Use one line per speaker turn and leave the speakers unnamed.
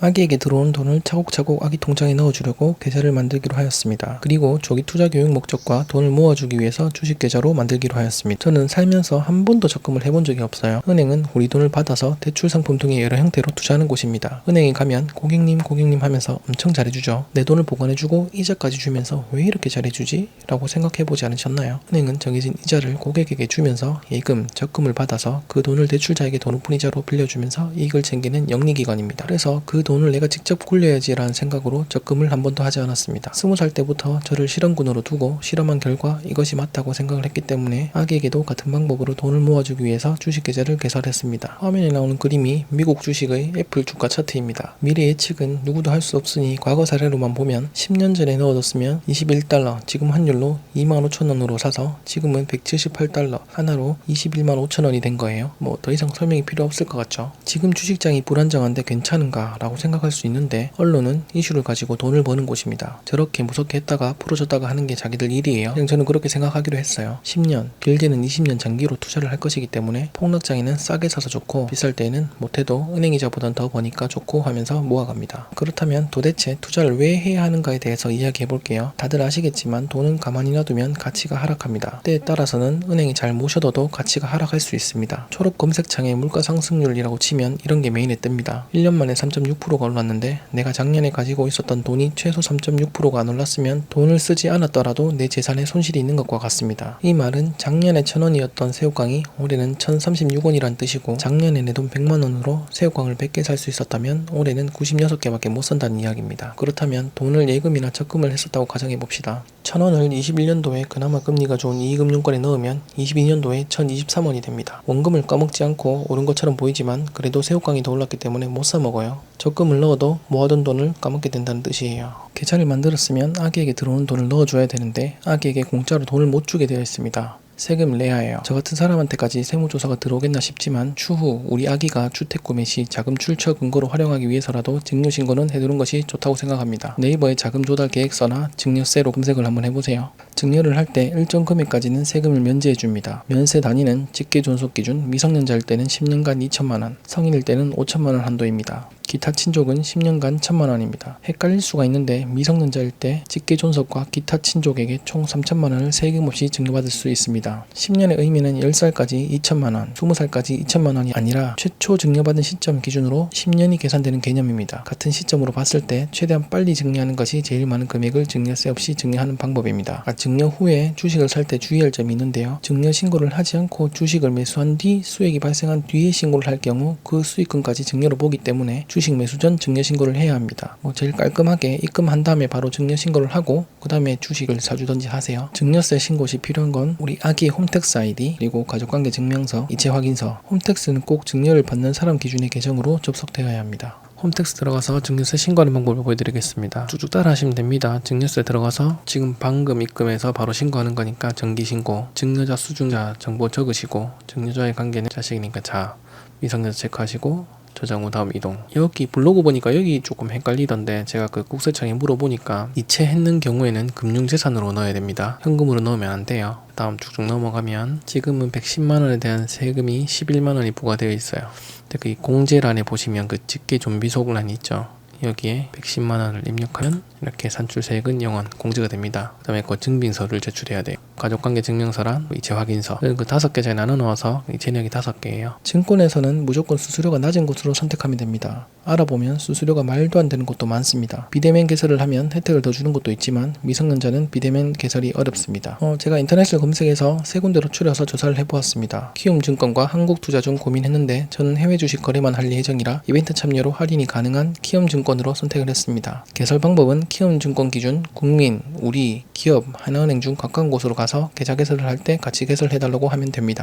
아기에게 들어온 돈을 차곡차곡 아기 통장에 넣어주려고 계좌를 만들기로 하였습니다. 그리고 조기 투자 교육 목적과 돈을 모아주기 위해서 주식 계좌로 만들기로 하였습니다. 저는 살면서 한 번도 적금을 해본 적이 없어요. 은행은 우리 돈을 받아서 대출 상품 등의 여러 형태로 투자하는 곳입니다. 은행에 가면 고객님 하면서 엄청 잘해주죠. 내 돈을 보관해주고 이자까지 주면서 왜 이렇게 잘해주지? 라고 생각해보지 않으셨나요? 은행은 정해진 이자를 고객에게 주면서 예금, 적금을 받아서 그 돈을 대출자에게 더 높은 이자로 빌려주면서 이익을 챙기는 영리기관입니다. 그래서 그 돈을 내가 직접 굴려야지 라는 생각으로 적금을 한 번도 하지 않았습니다. 20살 때부터 저를 실험군으로 두고 실험한 결과 이것이 맞다고 생각을 했기 때문에 아기에게도 같은 방법으로 돈을 모아주기 위해서 주식계좌를 개설했습니다. 화면에 나오는 그림이 미국 주식의 애플 주가 차트입니다. 미래 예측은 누구도 할 수 없으니 과거 사례로만 보면 10년 전에 넣어뒀으면 21달러, 지금 환율로 25,000원으로 사서 지금은 178달러, 하나로 215,000원이 된 거예요. 뭐 더 이상 설명이 필요 없을 것 같죠. 지금 주식장이 불안정한데 괜찮은가 라고 생각할 수 있는데 언론은 이슈를 가지고 돈을 버는 곳입니다. 저렇게 무섭게 했다가 풀어줬다가 하는 게 자기들 일이에요. 그냥 저는 그렇게 생각하기로 했어요. 10년, 길게는 20년 장기로 투자를 할 것이기 때문에 폭락장에는 싸게 사서 좋고 비쌀 때에는 못해도 은행이자보단 더 버니까 좋고 하면서 모아갑니다. 그렇다면 도대체 투자를 왜 해야 하는가에 대해서 이야기해 볼게요. 다들 아시겠지만 돈은 가만히 놔두면 가치가 하락합니다. 때에 따라서는 은행이 잘 모셔둬도 가치가 하락할 수 있습니다. 초록 검색창에 물가 상승률이라고 치면 이런 게 메인에 뜹니다. 1년 만에 3.6%가 올랐는데 내가 작년에 가지고 있었던 돈이 최소 3.6%가 안 올랐으면 돈을 쓰지 않았더라도 내 재산에 손실이 있는 것과 같습니다. 이 말은 작년에 1,000원이었던 새우깡이 올해는 1,036원이란 뜻이고 작년에 내 돈 100만원으로 새우깡을 100개 살 수 있었다면 올해는 96개밖에 못 산다는 이야기입니다. 그렇다면 돈을 예금이나 적금을 했었다고 가정해봅시다. 1,000원을 21년도에 그나마 금리가 좋은 이익금융권에 넣으면 22년도에 1,023원이 됩니다. 원금을 까먹지 않고 오른 것처럼 보이지만 그래도 새우깡이 더 올랐기 때문에 못 사 먹어요. 적금을 넣어도 모아둔 돈을 까먹게 된다는 뜻이에요. 계좌를 만들었으면 아기에게 들어오는 돈을 넣어줘야 되는데 아기에게 공짜로 돈을 못 주게 되어 있습니다. 세금 내야 해요. 저 같은 사람한테까지 세무조사가 들어오겠나 싶지만 추후 우리 아기가 주택 구매 시 자금 출처 근거로 활용하기 위해서라도 증여신고는 해두는 것이 좋다고 생각합니다. 네이버에 자금 조달 계획서나 증여세로 검색을 한번 해보세요. 증여를 할 때 일정 금액까지는 세금을 면제해 줍니다. 면세 단위는 직계 존속 기준 미성년자일 때는 10년간 2천만원, 성인일 때는 5천만원 한도입니다. 기타 친족은 10년간 1,000만원입니다. 헷갈릴 수가 있는데 미성년자일 때 직계 존속과 기타 친족에게 총 3천만원을 세금 없이 증여받을 수 있습니다. 10년의 의미는 10살까지 2천만원, 20살까지 2천만원이 아니라 최초 증여받은 시점 기준으로 10년이 계산되는 개념입니다. 같은 시점으로 봤을 때 최대한 빨리 증여하는 것이 제일 많은 금액을 증여세 없이 증여하는 방법입니다. 증여 후에 주식을 살 때 주의할 점이 있는데요. 증여 신고를 하지 않고 주식을 매수한 뒤 수익이 발생한 뒤에 신고를 할 경우 그 수익금까지 증여로 보기 때문에 주식 매수 전 증여 신고를 해야 합니다. 제일 깔끔하게 입금한 다음에 바로 증여 신고를 하고 그 다음에 주식을 사주던지 하세요. 증여세 신고 시 필요한 건 우리 아기 홈택스 아이디 그리고 가족관계 증명서, 이체 확인서. 홈택스는 꼭 증여를 받는 사람 기준의 계정으로 접속되어야 합니다. 홈택스 들어가서 증여세 신고하는 방법을 보여드리겠습니다. 쭉쭉 따라 하시면 됩니다. 증여세 들어가서 지금 방금 입금해서 바로 신고하는 거니까 정기신고, 증여자 수중자 정보 적으시고 증여자의 관계는 자식이니까 자, 미성년자 체크하시고 저장 후 다음 이동. 여기 블로그 보니까 여기 조금 헷갈리던데 제가 그 국세청에 물어보니까 이체했는 경우에는 금융재산으로 넣어야 됩니다. 현금으로 넣으면 안 돼요. 다음 쭉쭉 넘어가면 지금은 110만원에 대한 세금이 11만원이 부과되어 있어요. 근데 그 공제란에 보시면 그 직계 좀비속란이 있죠. 여기에 110만원을 입력하면 이렇게 산출세액은 0원 공제가 됩니다. 그 다음에 그 증빙서를 제출해야 돼요. 가족관계 증명서랑 이체 확인서. 그 5개 잘 나눠 놓아서 이체 내역이 5개예요. 증권에서는 무조건 수수료가 낮은 곳으로 선택하면 됩니다. 알아보면 수수료가 말도 안 되는 곳도 많습니다. 비대면 개설을 하면 혜택을 더 주는 곳도 있지만 미성년자는 비대면 개설이 어렵습니다. 제가 인터넷을 검색해서 세 군데로 추려서 조사를 해보았습니다. 키움증권과 한국투자증 고민했는데 저는 해외 주식 거래만 할 예정이라 이벤트 참여로 할인이 가능한 키움증권으로 선택을 했습니다. 개설 방법은 키움증권 기준 국민, 우리, 기업, 하나은행 중 각각 곳으로 가서 계좌 개설을 할 때 같이 개설해달라고 하면 됩니다.